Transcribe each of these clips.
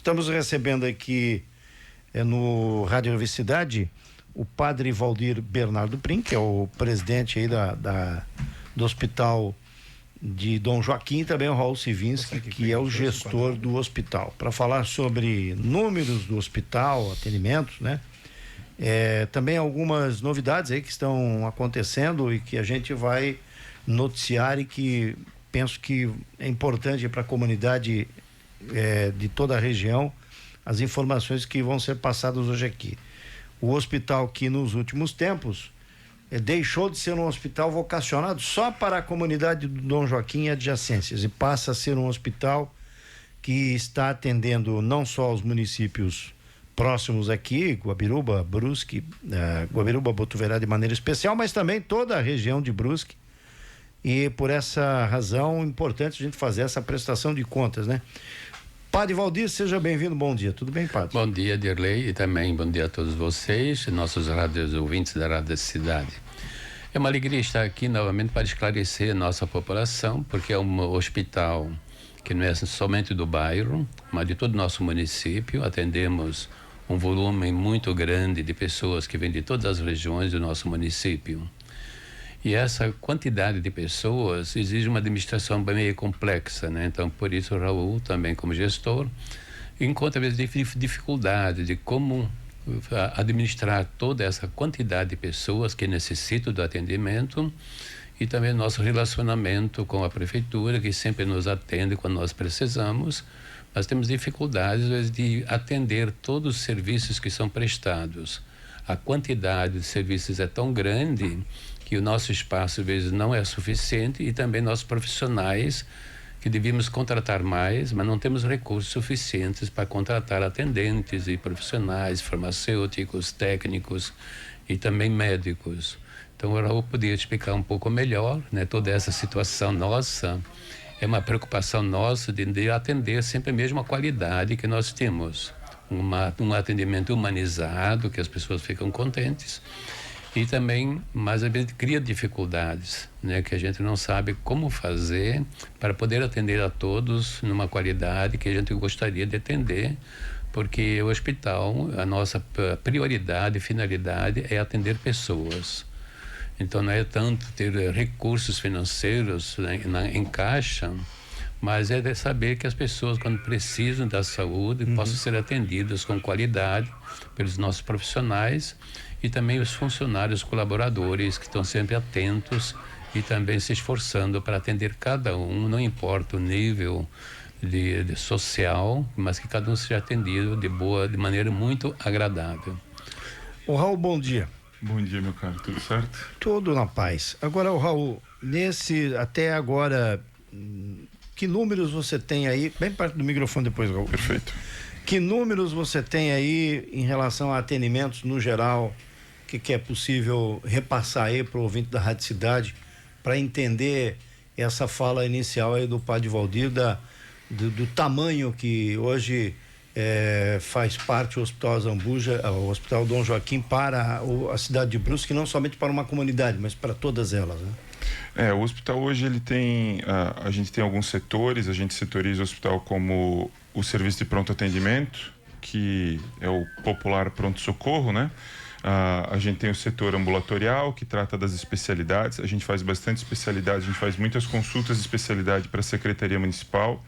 Estamos recebendo aqui no Rádio Universidade o padre Valdir Bernardo Prim, que é o presidente aí do Hospital de Dom Joaquim, e também o Raul Sivinski, que é o gestor do hospital, para falar sobre números do hospital, atendimentos, né? Também algumas novidades aí que estão acontecendo e que a gente vai noticiar e que penso que é importante para a comunidade de toda a região, as informações que vão ser passadas hoje aqui. O hospital que nos últimos tempos deixou de ser um hospital vocacionado só para a comunidade do Dom Joaquim e adjacências e passa a ser um hospital que está atendendo não só os municípios próximos aqui, Guabiruba, Brusque, Guabiruba, Botuverá de maneira especial, mas também toda a região de Brusque. E por essa razão é importante a gente fazer essa prestação de contas, né? Padre Valdir, seja bem-vindo, bom dia, tudo bem, padre? Bom dia, Dirley, e também bom dia a todos vocês, nossos rádios ouvintes da Rádio Cidade. É uma alegria estar aqui novamente para esclarecer a nossa população, porque é um hospital que não é somente do bairro, mas de todo o nosso município. Atendemos um volume muito grande de pessoas que vêm de todas as regiões do nosso município. E essa quantidade de pessoas exige uma administração meio complexa, né? Então, por isso, o Raul, também como gestor, encontra às vezes dificuldade de como administrar toda essa quantidade de pessoas que necessitam do atendimento e também nosso relacionamento com a prefeitura, que sempre nos atende quando nós precisamos. Nós temos dificuldades, às vezes, de atender todos os serviços que são prestados. A quantidade de serviços é tão grande que o nosso espaço, às vezes, não é suficiente, e também nossos profissionais, que devíamos contratar mais, mas não temos recursos suficientes para contratar atendentes e profissionais, farmacêuticos, técnicos e também médicos. Então, o Raul podia explicar um pouco melhor, né? Toda essa situação nossa é uma preocupação nossa de atender sempre a mesma qualidade que nós temos. Um atendimento humanizado, que as pessoas ficam contentes. E também, mas às vezes cria dificuldades, né? Que a gente não sabe como fazer para poder atender a todos numa qualidade que a gente gostaria de atender, porque o hospital, a nossa prioridade e finalidade é atender pessoas. Então não é tanto ter recursos financeiros em caixa, mas é de saber que as pessoas, quando precisam da saúde, possam ser atendidas com qualidade pelos nossos profissionais e também os funcionários colaboradores que estão sempre atentos e também se esforçando para atender cada um, não importa o nível de social, mas que cada um seja atendido de maneira muito agradável. O Raul, bom dia. Bom dia, meu caro, tudo certo? Tudo na paz. Agora, o Raul, até agora, que números você tem aí, bem perto do microfone depois, Raul. Perfeito. Que números você tem aí em relação a atendimentos no geral, que é possível repassar aí para o ouvinte da Rádio Cidade, para entender essa fala inicial aí do padre Valdir, do tamanho que hoje faz parte o Hospital Azambuja, o Hospital Dom Joaquim, para a cidade de Brusque, não somente para uma comunidade, mas para todas elas, né? O hospital hoje ele tem, a gente tem alguns setores, a gente setoriza o hospital como o serviço de pronto atendimento, que é o popular pronto-socorro, né? A gente tem o setor ambulatorial, que trata das especialidades, a gente faz bastante especialidade, a gente faz muitas consultas de especialidade para a Secretaria Municipal.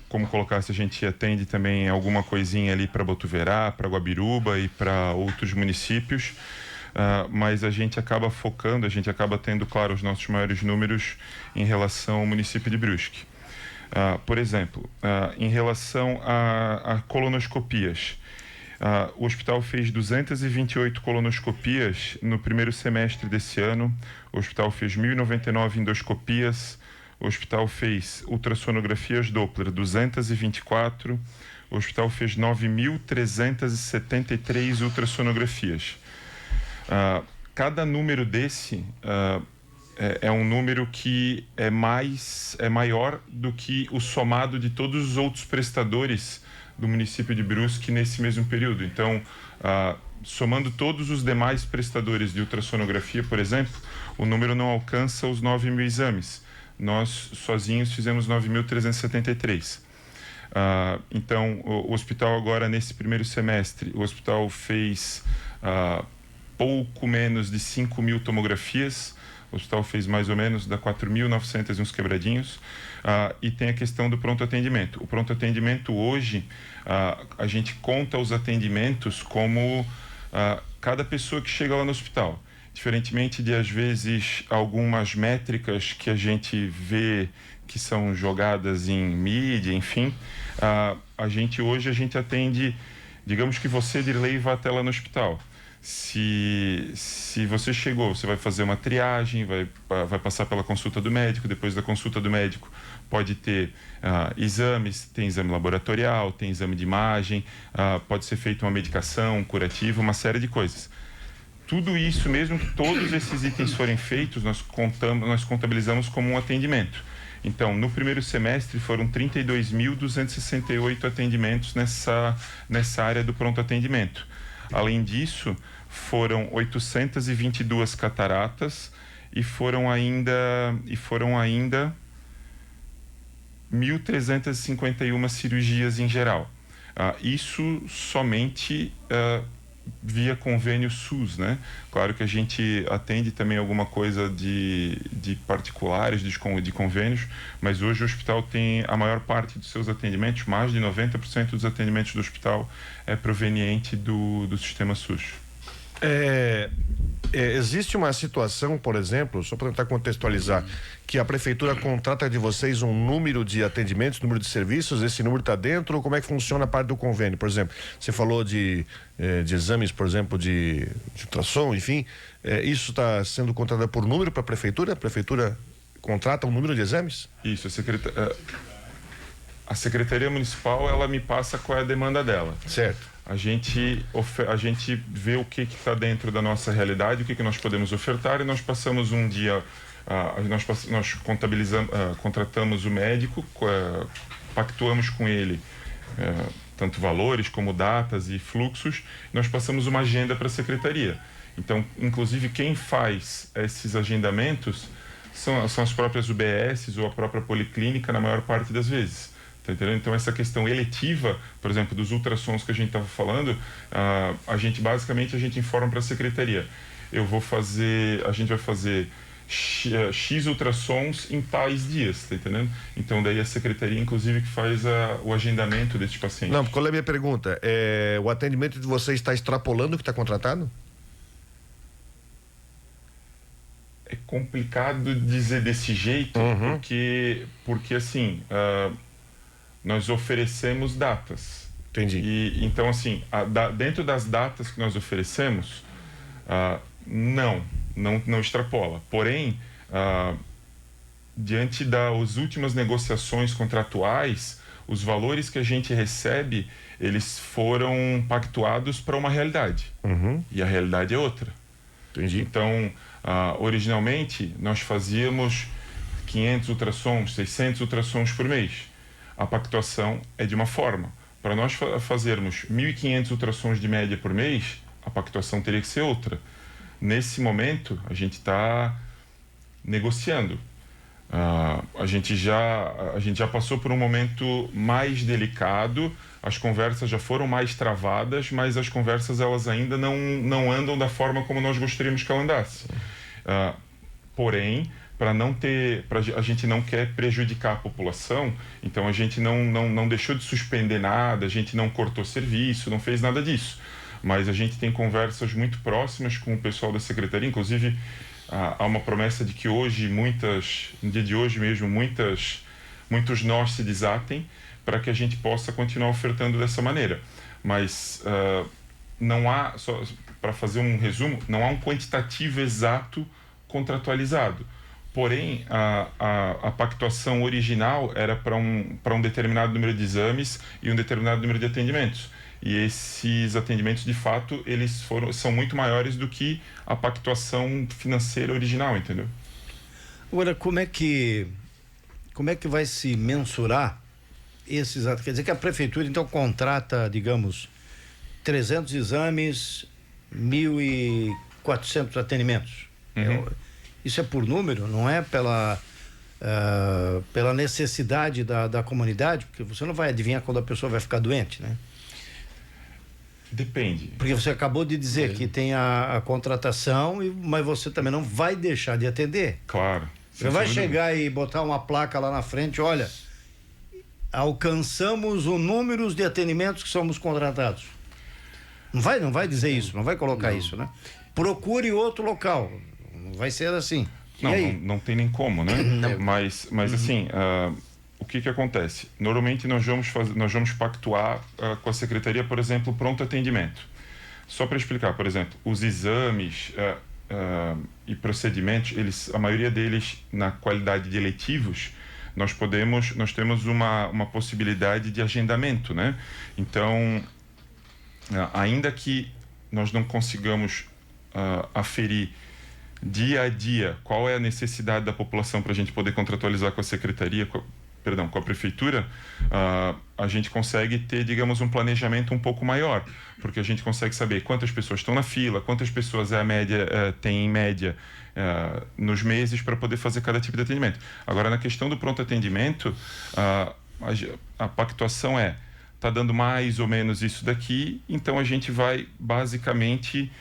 Como colocasse, a gente atende também alguma coisinha ali para Botuverá, para Guabiruba e para outros municípios. Mas a gente acaba focando, a gente acaba tendo, claro, os nossos maiores números em relação ao município de Brusque. Por exemplo, em relação a colonoscopias, o hospital fez 228 colonoscopias no primeiro semestre desse ano, o hospital fez 1.099 endoscopias, o hospital fez ultrassonografias Doppler 224, o hospital fez 9.373 ultrassonografias. Cada número desse é um número que é maior do que o somado de todos os outros prestadores do município de Brusque nesse mesmo período. Então, somando todos os demais prestadores de ultrassonografia, por exemplo, o número não alcança os 9.000 exames. Nós sozinhos fizemos 9.373. Então, o hospital agora, nesse primeiro semestre, o hospital fez pouco menos de 5.000 tomografias. O hospital fez mais ou menos, dá 4.900 e uns quebradinhos. E tem a questão do pronto atendimento. O pronto atendimento hoje, a gente conta os atendimentos como cada pessoa que chega lá no hospital. Diferentemente de, às vezes, algumas métricas que a gente vê que são jogadas em mídia, enfim, hoje a gente atende, digamos que você, Dirley, vá até lá no hospital. Se você chegou, você vai fazer uma triagem, vai passar pela consulta do médico. Depois da consulta do médico pode ter exames, tem exame laboratorial, tem exame de imagem, pode ser feita uma medicação, um curativo, uma série de coisas. Tudo isso, mesmo que todos esses itens forem feitos, nós contabilizamos como um atendimento. Então, no primeiro semestre foram 32.268 atendimentos nessa área do pronto atendimento. Além disso, foram 822 cataratas e foram ainda 1.351 cirurgias em geral. Isso somente via convênio SUS, né? Claro que a gente atende também alguma coisa de particulares, de convênios, mas hoje o hospital tem a maior parte dos seus atendimentos, mais de 90% dos atendimentos do hospital é proveniente do sistema SUS. Existe uma situação, por exemplo, só para tentar contextualizar, que a prefeitura contrata de vocês um número de atendimentos, número de serviços, esse número está dentro, ou como é que funciona a parte do convênio? Por exemplo, você falou de exames, por exemplo, de ultrassom, enfim, isso está sendo contratado por número para a prefeitura contrata um número de exames? Isso, a Secretaria Municipal, ela me passa qual é a demanda dela. Certo. A gente vê o que está dentro da nossa realidade, o que nós podemos ofertar, e nós passamos um dia, nós contratamos o médico, pactuamos com ele tanto valores como datas e fluxos, nós passamos uma agenda para a secretaria. Então, inclusive, quem faz esses agendamentos são as próprias UBSs ou a própria policlínica, na maior parte das vezes. Tá entendendo? Então, essa questão eletiva, por exemplo, dos ultrassons que a gente estava falando, a gente informa para a secretaria. A gente vai fazer X ultrassons em tais dias, tá entendendo? Então, daí a secretaria, inclusive, que faz o agendamento desses pacientes. Não, qual é a minha pergunta? O atendimento de vocês está extrapolando o que está contratado? É complicado dizer desse jeito, porque assim, nós oferecemos datas. Entendi. Então, assim, dentro das datas que nós oferecemos, não extrapola. Porém, diante das últimas negociações contratuais, os valores que a gente recebe, eles foram pactuados para uma realidade. E a realidade é outra. Entendi. Então, originalmente, nós fazíamos 500 ultrassons, 600 ultrassons por mês. A pactuação é de uma forma. Para nós fazermos 1.500 ultrassons de média por mês, a pactuação teria que ser outra. Nesse momento, a gente está negociando. A gente já passou por um momento mais delicado, as conversas já foram mais travadas, mas as conversas elas ainda não andam da forma como nós gostaríamos que ela andasse. Porém, a gente não quer prejudicar a população, então a gente não deixou de suspender nada, a gente não cortou serviço, não fez nada disso. Mas a gente tem conversas muito próximas com o pessoal da secretaria, inclusive há uma promessa de que hoje, no dia de hoje mesmo, muitos nós se desatem para que a gente possa continuar ofertando dessa maneira. Mas não há, só para fazer um resumo, não há um quantitativo exato contratualizado. Porém, a pactuação original era para um determinado número de exames e um determinado número de atendimentos. E esses atendimentos, de fato, são muito maiores do que a pactuação financeira original, entendeu? Agora, como é que vai se mensurar esses atos? Quer dizer que a prefeitura, então, contrata, digamos, 300 exames, 1.400 atendimentos. Isso é por número, não é pela necessidade da comunidade, porque você não vai adivinhar quando a pessoa vai ficar doente, né? Depende. Porque você acabou de dizer que tem a contratação, mas você também não vai deixar de atender. Claro. Você vai chegar e botar uma placa lá na frente, olha, alcançamos o número de atendimentos que somos contratados. Não vai dizer isso, não vai colocar isso, né? Procure outro local. Não vai ser assim. Não tem nem como, né? Mas assim, o que acontece? Normalmente nós vamos pactuar com a secretaria, por exemplo, pronto atendimento. Só para explicar, por exemplo, os exames e procedimentos, a maioria deles na qualidade de eletivos, nós temos uma possibilidade de agendamento, né? Então, ainda que nós não consigamos aferir dia a dia qual é a necessidade da população para a gente poder contratualizar com a secretaria, com a prefeitura, a gente consegue ter, digamos, um planejamento um pouco maior, porque a gente consegue saber quantas pessoas estão na fila, quantas pessoas tem em média nos meses para poder fazer cada tipo de atendimento. Agora, na questão do pronto atendimento, a pactuação está dando mais ou menos isso daqui, então a gente vai basicamente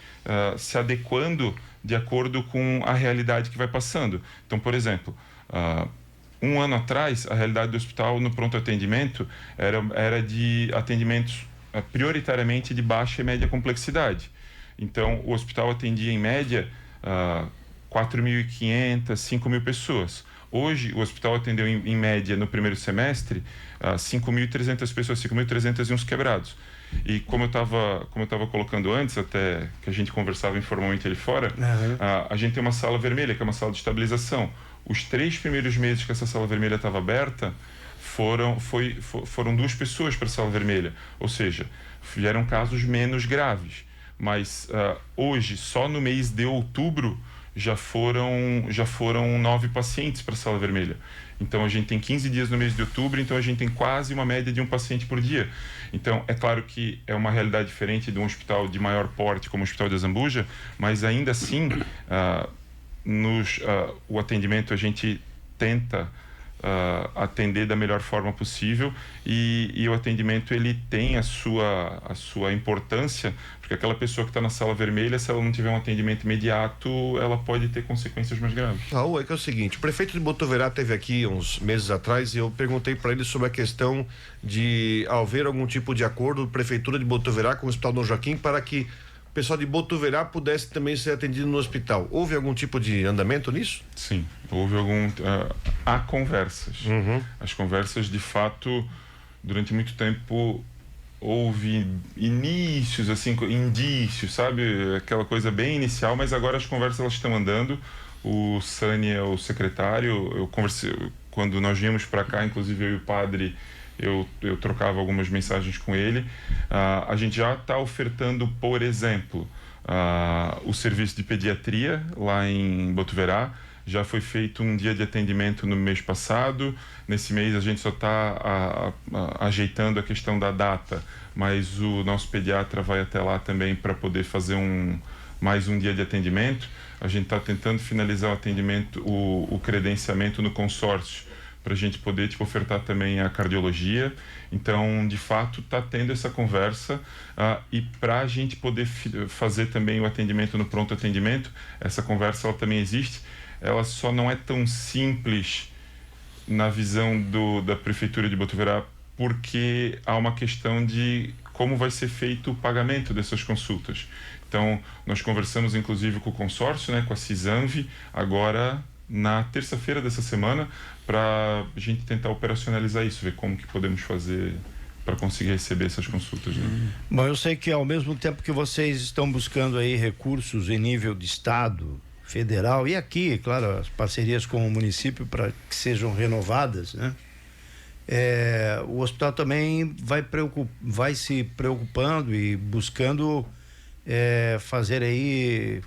se adequando de acordo com a realidade que vai passando. Então, por exemplo, um ano atrás, a realidade do hospital no pronto atendimento era de atendimentos prioritariamente de baixa e média complexidade. Então, o hospital atendia em média 4.500, 5.000 pessoas. Hoje, o hospital atendeu em média no primeiro semestre 5.300 pessoas, 5.300 e uns quebrados. E como eu estava colocando antes, até que a gente conversava informalmente ali fora, a gente tem uma sala vermelha, que é uma sala de estabilização. Os 3 primeiros meses que essa sala vermelha estava aberta, foram 2 pessoas para a sala vermelha. Ou seja, vieram casos menos graves. Mas hoje, só no mês de outubro, já foram 9 pacientes para a sala vermelha. Então, a gente tem 15 dias no mês de outubro, então a gente tem quase uma média de 1 paciente por dia. Então, é claro que é uma realidade diferente de um hospital de maior porte, como o Hospital de Azambuja, mas ainda assim, o atendimento a gente tenta atender da melhor forma possível e o atendimento ele tem a sua importância, porque aquela pessoa que está na sala vermelha, se ela não tiver um atendimento imediato, ela pode ter consequências mais graves. Raul, é que é o seguinte, o prefeito de Botuverá esteve aqui uns meses atrás e eu perguntei para ele sobre a questão de haver algum tipo de acordo prefeitura de Botuverá com o Hospital Dom Joaquim para que o pessoal de Botuverá pudesse também ser atendido no hospital. Houve algum tipo de andamento nisso? Sim, houve há conversas. As conversas, de fato, durante muito tempo houve indícios, sabe? Aquela coisa bem inicial, mas agora as conversas elas estão andando. O Sani é o secretário, eu conversei, quando nós viemos para cá, inclusive eu e o padre, eu trocava algumas mensagens com ele. A gente já está ofertando, por exemplo, o serviço de pediatria lá em Botuverá. Já foi feito um dia de atendimento no mês passado. Nesse mês a gente só está ajeitando a questão da data, mas o nosso pediatra vai até lá também para poder fazer mais um dia de atendimento. A gente está tentando finalizar o atendimento, o credenciamento no consórcio, para a gente poder ofertar também a cardiologia. Então, de fato, está tendo essa conversa e para a gente poder fazer também o atendimento no pronto atendimento, essa conversa ela também existe. Ela só não é tão simples na visão da Prefeitura de Botuverá, porque há uma questão de como vai ser feito o pagamento dessas consultas. Então, nós conversamos inclusive com o consórcio, né, com a CISANV, agora na terça-feira dessa semana, para a gente tentar operacionalizar isso, ver como que podemos fazer para conseguir receber essas consultas. Né? Bom, eu sei que ao mesmo tempo que vocês estão buscando aí recursos em nível de estado, federal e aqui, claro, as parcerias com o município para que sejam renovadas, né? O hospital também vai se preocupando e buscando fazer aí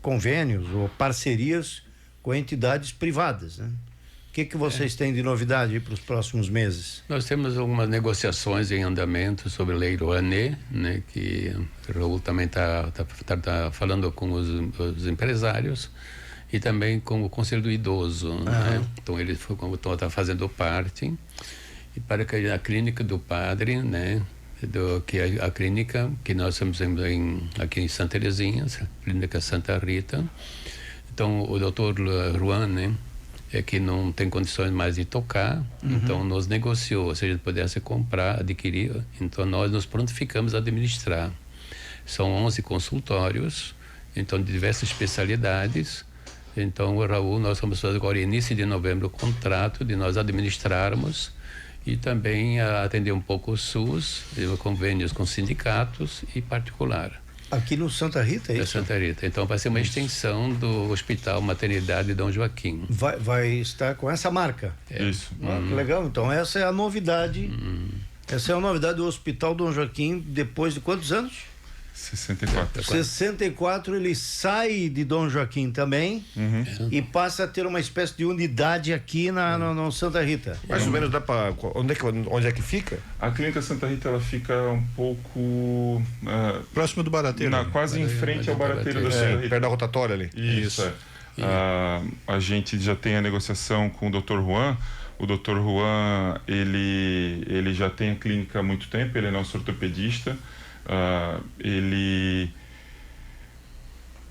convênios ou parcerias com entidades privadas, né? O que vocês têm de novidade para os próximos meses? Nós temos algumas negociações em andamento sobre Lei Rouanet, né, que o Raul também está falando com os empresários, e também com o Conselho do Idoso, né? Então ele está fazendo parte, e para que a clínica do padre, né? Que é a clínica que nós temos aqui em Santa Terezinha, Clínica Santa Rita. Então o doutor Juan, né? É que não tem condições mais de tocar, então nos negociou, se a gente pudesse comprar, adquirir, então nós nos prontificamos a administrar. São 11 consultórios, então de diversas especialidades. Então o Raul, nós vamos fazer agora início de novembro o contrato de nós administrarmos e também atender um pouco o SUS, convênios com sindicatos e particular. Aqui no Santa Rita, é isso? Santa Rita. Então vai ser uma extensão do Hospital Maternidade Dom Joaquim. Vai estar com essa marca. Isso. Que legal. Então essa é a novidade. Essa é a novidade do Hospital Dom Joaquim depois de quantos anos? 64. 64, ele sai de Dom Joaquim também e passa a ter uma espécie de unidade aqui no Santa Rita. Mais ou menos dá para onde é que fica? A Clínica Santa Rita, ela fica um pouco próximo do Barateiro. Quase em frente ao Barateiro da Santa Rita. Perto da rotatória ali. Isso. A gente já tem a negociação com o Dr. Juan. O Dr. Juan, ele já tem a clínica há muito tempo, ele é nosso ortopedista. Ele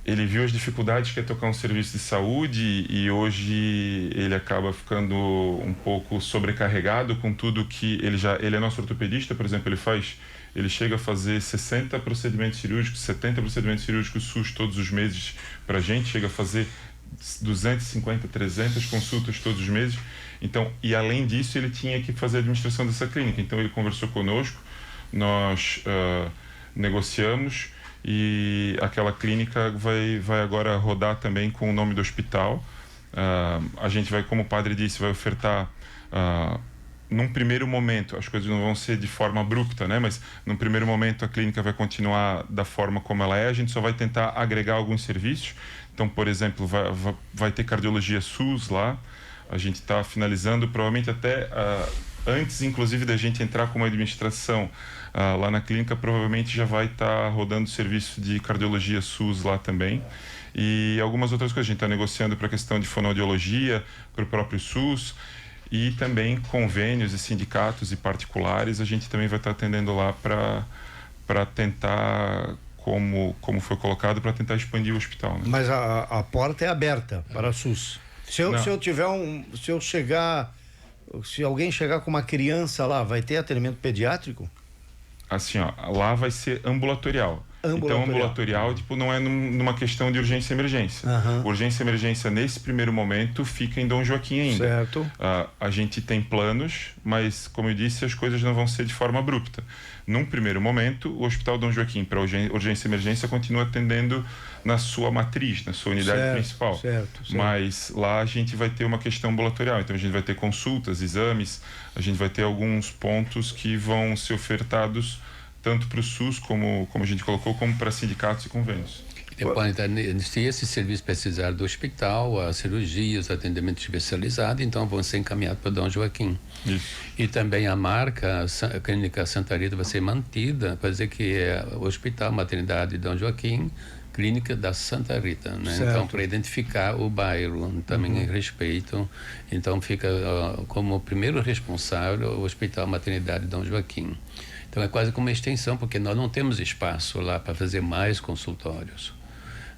viu as dificuldades que é tocar um serviço de saúde e hoje ele acaba ficando um pouco sobrecarregado com tudo que ele é nosso ortopedista, por exemplo, ele chega a fazer 60 procedimentos cirúrgicos, 70 procedimentos cirúrgicos SUS todos os meses pra gente, chega a fazer 250, 300 consultas todos os meses. Então, e além disso, ele tinha que fazer a administração dessa clínica. Então, ele conversou conosco, nós negociamos e aquela clínica vai agora rodar também com o nome do hospital. A gente vai, como o padre disse, vai ofertar num primeiro momento, as coisas não vão ser de forma abrupta, né? Mas num primeiro momento a clínica vai continuar da forma como ela é, a gente só vai tentar agregar alguns serviços. Então, por exemplo, vai ter cardiologia SUS lá, a gente está finalizando, provavelmente até antes, inclusive, da gente entrar com uma administração lá na clínica, provavelmente já vai estar rodando serviço de cardiologia SUS lá também. E algumas outras coisas, a gente está negociando para a questão de fonoaudiologia, para o próprio SUS, e também convênios e sindicatos e particulares, a gente também vai estar atendendo lá para tentar, como foi colocado, para tentar expandir o hospital. Né? Mas a porta é aberta para a SUS. Se alguém chegar com uma criança lá, vai ter atendimento pediátrico? Assim, lá vai ser ambulatorial. Então, ambulatorial, não é numa questão de urgência e emergência. Urgência e emergência, nesse primeiro momento, fica em Dom Joaquim ainda. Certo. A gente tem planos, mas, como eu disse, as coisas não vão ser de forma abrupta. Num primeiro momento, o Hospital Dom Joaquim, para urgência e emergência, continua atendendo na sua matriz, na sua unidade principal. Certo. Mas lá a gente vai ter uma questão ambulatorial. Então, a gente vai ter consultas, exames, a gente vai ter alguns pontos que vão ser ofertados tanto para o SUS, como a gente colocou, como para sindicatos e convênios. Se esse serviço precisar do hospital, a cirurgias, atendimento especializado, então vão ser encaminhados para Dom Joaquim. Isso. E também a marca, a Clínica Santa Rita vai ser mantida, para dizer que é o Hospital Maternidade Dom Joaquim, Clínica da Santa Rita, né? Então, para identificar o bairro, também em respeito, então fica como primeiro responsável o Hospital Maternidade Dom Joaquim. Então é quase como uma extensão, porque nós não temos espaço lá para fazer mais consultórios.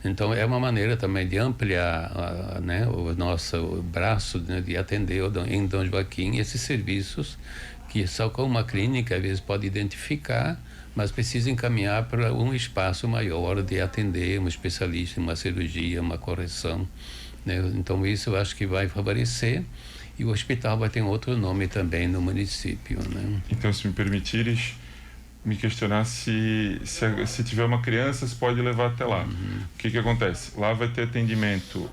Então é uma maneira também de ampliar o nosso braço, né, de atender em Dom Joaquim esses serviços que só com uma clínica às vezes pode identificar, mas precisa encaminhar para um espaço maior de atender um especialista em uma cirurgia, uma correção. Né? Então isso eu acho que vai favorecer. E o hospital vai ter outro nome também no município, né? Então, se me permitires me questionar se tiver uma criança, se pode levar até lá. O que acontece? Lá vai ter atendimento,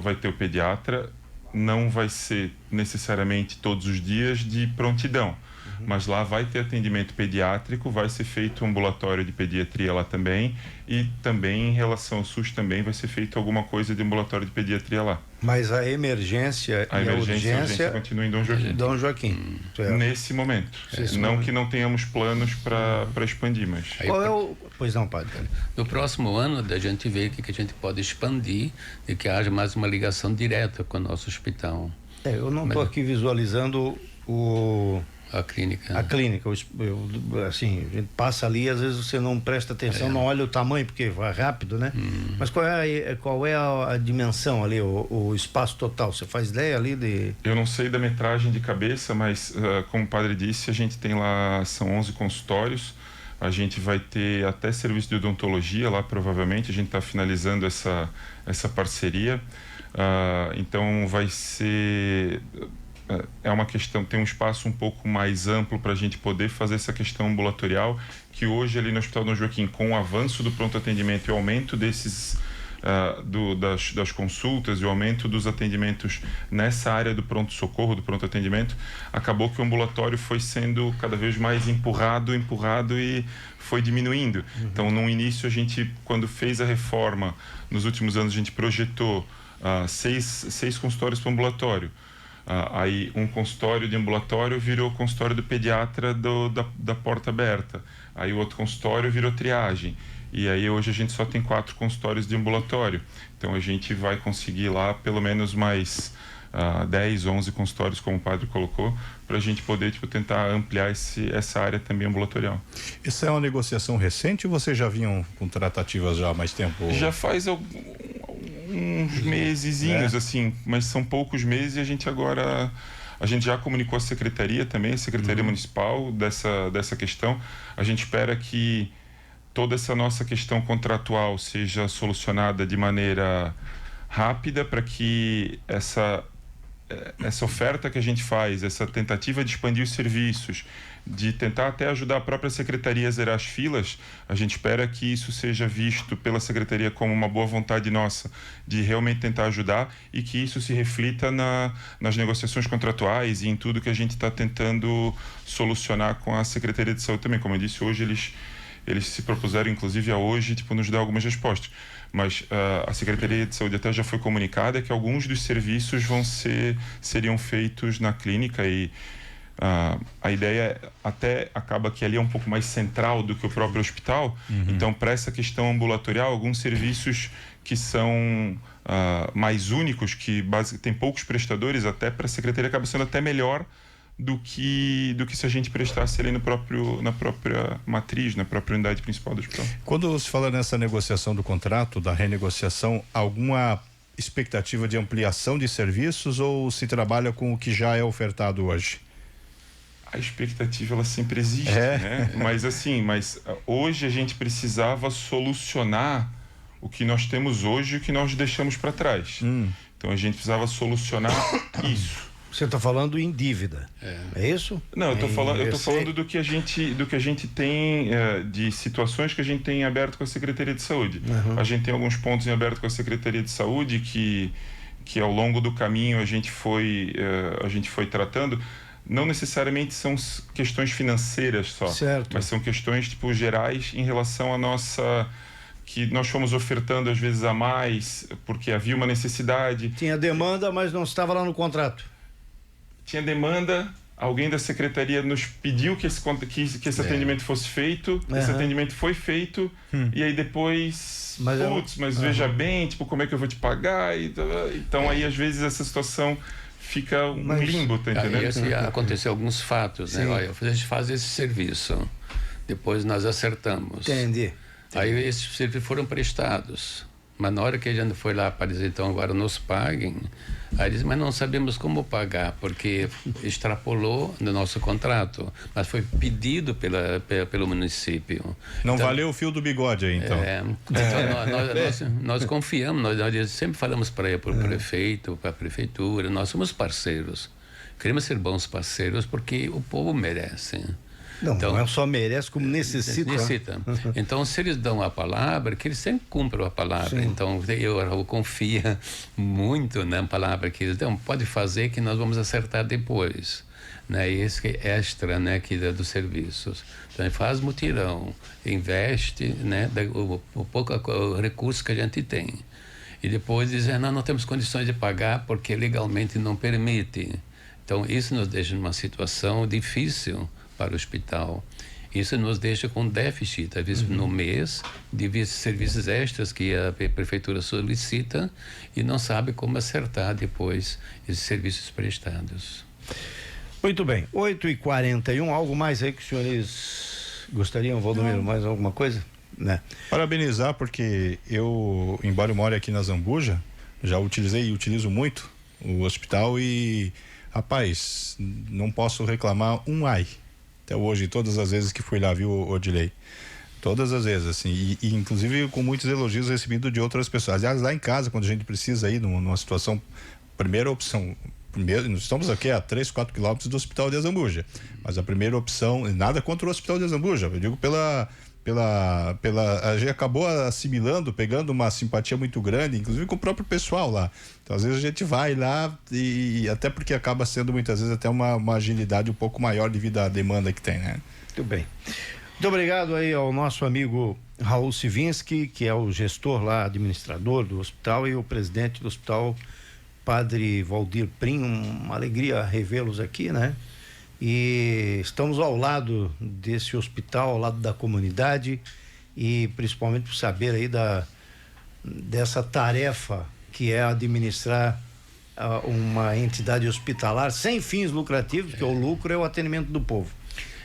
vai ter o pediatra, não vai ser necessariamente todos os dias de prontidão. mas lá vai ter atendimento pediátrico, vai ser feito um ambulatório de pediatria lá também, e também em relação ao SUS também vai ser feito alguma coisa de ambulatório de pediatria lá. Mas a emergência e a urgência continua em Dom Joaquim. Dom Joaquim. Nesse momento. Não que não tenhamos planos para expandir, mas... Qual é o... Pois não, padre. No próximo ano, a gente vê que a gente pode expandir e que haja mais uma ligação direta com o nosso hospital. Eu não estou aqui visualizando a clínica. A clínica, assim, a gente passa ali, às vezes você não presta atenção, não olha o tamanho, porque vai rápido, né? Mas qual é a dimensão ali, o espaço total? Você faz ideia ali de... Eu não sei da metragem de cabeça, mas como o padre disse, a gente tem lá, são 11 consultórios, a gente vai ter até serviço de odontologia lá, provavelmente, a gente está finalizando essa parceria, então vai ser... É uma questão, tem um espaço um pouco mais amplo para a gente poder fazer essa questão ambulatorial, que hoje ali no Hospital Dom Joaquim, com o avanço do pronto atendimento e o aumento desses das consultas e o aumento dos atendimentos nessa área do pronto-socorro, do pronto atendimento, acabou que o ambulatório foi sendo cada vez mais empurrado e foi diminuindo. Então, no início, a gente, quando fez a reforma, nos últimos anos, a gente projetou 6 consultórios para o ambulatório. Aí um consultório de ambulatório virou consultório do pediatra da porta aberta. Aí o outro consultório virou triagem. E aí hoje a gente só tem 4 consultórios de ambulatório. Então a gente vai conseguir lá pelo menos mais 10, 11 consultórios, como o padre colocou, para a gente poder tentar ampliar essa área também ambulatorial. Isso é uma negociação recente ou vocês já vinham com tratativas já há mais tempo? Já faz uns mesezinhos, assim, mas são poucos meses e a gente agora... A gente já comunicou a Secretaria também, a Secretaria Municipal dessa questão. A gente espera que toda essa nossa questão contratual seja solucionada de maneira rápida para que essa oferta que a gente faz, essa tentativa de expandir os serviços, de tentar até ajudar a própria Secretaria a zerar as filas, a gente espera que isso seja visto pela Secretaria como uma boa vontade nossa de realmente tentar ajudar e que isso se reflita nas negociações contratuais e em tudo que a gente está tentando solucionar com a Secretaria de Saúde também. Como eu disse, hoje eles se propuseram, inclusive, a hoje, nos dar algumas respostas. Mas a Secretaria de Saúde até já foi comunicada que alguns dos serviços seriam feitos na clínica e a ideia até acaba que ali é um pouco mais central do que o próprio hospital. Então, para essa questão ambulatorial, alguns serviços que são mais únicos, que tem poucos prestadores, até para a Secretaria acaba sendo até melhor do que se a gente prestasse ali na própria matriz, na própria unidade principal do hospital. Quando se fala nessa negociação do contrato, da renegociação, alguma expectativa de ampliação de serviços ou se trabalha com o que já é ofertado hoje? A expectativa, ela sempre existe, né? Mas hoje a gente precisava solucionar o que nós temos hoje e o que nós deixamos para trás. Então a gente precisava solucionar isso. Você está falando em dívida, é isso? Não, eu estou falando do que a gente tem, de situações que a gente tem em aberto com a Secretaria de Saúde. A gente tem alguns pontos em aberto com a Secretaria de Saúde que ao longo do caminho a gente foi tratando. Não necessariamente são questões financeiras só, certo, mas são questões gerais em relação à nossa... que nós fomos ofertando às vezes a mais, porque havia uma necessidade. Tinha demanda, mas não estava lá no contrato. Tinha demanda, alguém da secretaria nos pediu que esse atendimento fosse feito, esse atendimento foi feito, e aí depois, mas veja bem, como é que eu vou te pagar? Então aí às vezes essa situação fica um limbo, tá entendendo? Aí aconteceu alguns fatos, né? Olha, a gente faz esse serviço, depois nós acertamos. Entendi. Aí esses serviços foram prestados. Mas na hora que a gente foi lá para dizer, então agora nos paguem, aí eles, mas não sabemos como pagar, porque extrapolou no nosso contrato, mas foi pedido pelo município. Não então, valeu o fio do bigode aí, então. Nós confiamos, nós sempre falamos para o prefeito, para a prefeitura, nós somos parceiros. Queremos ser bons parceiros porque o povo merece. Não só merece, como necessita. Então, se eles dão a palavra, que eles sempre cumpram a palavra. Sim. Então, eu confio muito na palavra que eles dão. Pode fazer que nós vamos acertar depois. né? Esse extra, né, que dá dos serviços. Então, faz mutirão, investe, né, o pouco recurso que a gente tem. E depois dizer, não temos condições de pagar porque legalmente não permite. Então, isso nos deixa numa situação difícil para o hospital. Isso nos deixa com déficit, às vezes no mês, de serviços extras que a prefeitura solicita e não sabe como acertar depois esses serviços prestados. Muito bem, 8h41, algo mais aí que os senhores gostariam, Valdomiro, mais alguma coisa? Né? Parabenizar, porque eu, embora eu more aqui na Zambuja, já utilizei e utilizo muito o hospital e, rapaz, não posso reclamar um ai. Até hoje, todas as vezes que fui lá, viu, Odilei? Todas as vezes, assim, e inclusive com muitos elogios recebidos de outras pessoas. Aliás, lá em casa, quando a gente precisa ir numa situação, primeira opção, nós estamos aqui a 3-4 quilômetros do Hospital de Azambuja, mas a primeira opção, nada contra o Hospital de Azambuja, eu digo a gente acabou assimilando, pegando uma simpatia muito grande, inclusive com o próprio pessoal lá. Então, às vezes a gente vai lá e até porque acaba sendo muitas vezes até uma agilidade um pouco maior devido à demanda que tem, né? Muito bem. Muito obrigado aí ao nosso amigo Raul Sivinski, que é o gestor lá, administrador do hospital, e o presidente do hospital, Padre Valdir Prim. Uma alegria revê-los aqui, né? E estamos ao lado desse hospital, ao lado da comunidade, e principalmente por saber aí dessa tarefa que é administrar uma entidade hospitalar sem fins lucrativos, porque o lucro é o atendimento do povo.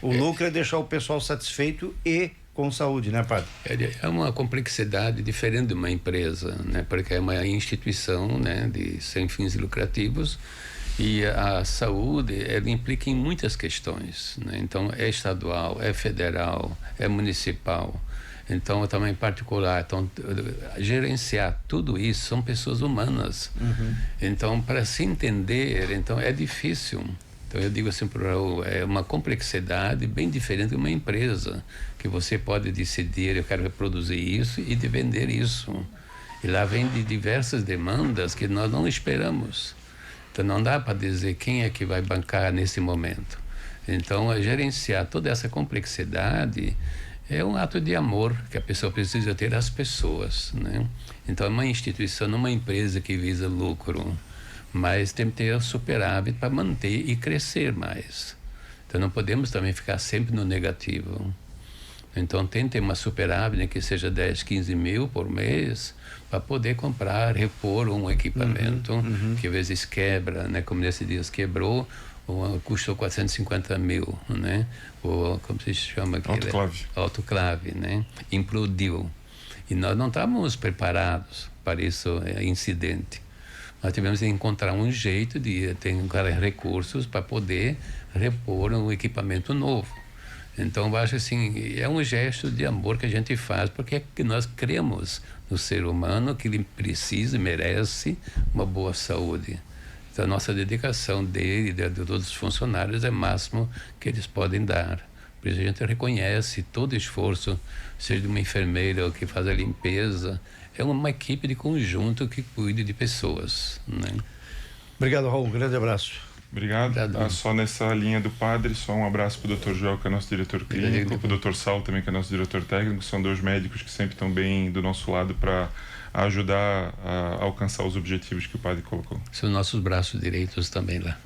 O lucro é deixar o pessoal satisfeito e com saúde, né, padre? É uma complexidade diferente de uma empresa, né? Porque é uma instituição, né, sem fins lucrativos. E a saúde, ela implica em muitas questões, né? Então, é estadual, é federal, é municipal. Então, também particular. Então, gerenciar tudo isso são pessoas humanas. Então, para se entender, então, é difícil. Então, eu digo assim para o Raul, é uma complexidade bem diferente de uma empresa, que você pode decidir, eu quero reproduzir isso e de vender isso. E lá vem de diversas demandas que nós não esperamos. Então, não dá para dizer quem é que vai bancar nesse momento. Então, gerenciar toda essa complexidade é um ato de amor que a pessoa precisa ter às pessoas, né? Então, é uma instituição, não uma empresa que visa lucro, mas tem que ter superávit para manter e crescer mais. Então, não podemos também ficar sempre no negativo. Então, tem que ter uma superávit, né, que seja 10, 15 mil por mês, para poder comprar, repor um equipamento que às vezes quebra, né? Como nesses dias quebrou, custou 450 mil, né? Como se chama aquilo? Autoclave. Autoclave, né? Implodiu. E nós não estávamos preparados para esse incidente. Nós tivemos que encontrar um jeito de ter recursos para poder repor um equipamento novo. Então, eu acho assim, é um gesto de amor que a gente faz, porque é que nós cremos no ser humano, que ele precisa e merece uma boa saúde. Então, a nossa dedicação dele, de todos os funcionários, é o máximo que eles podem dar. Por isso a gente reconhece todo esforço, seja de uma enfermeira que faz a limpeza, é uma equipe de conjunto que cuide de pessoas, né? Obrigado, Raul, um grande abraço. Obrigado. Só nessa linha do padre, só um abraço para o Dr. Joel, que é nosso diretor clínico, para o Dr. Sal também, que é nosso diretor técnico. São dois médicos que sempre estão bem do nosso lado para ajudar a alcançar os objetivos que o padre colocou. São nossos braços direitos também lá.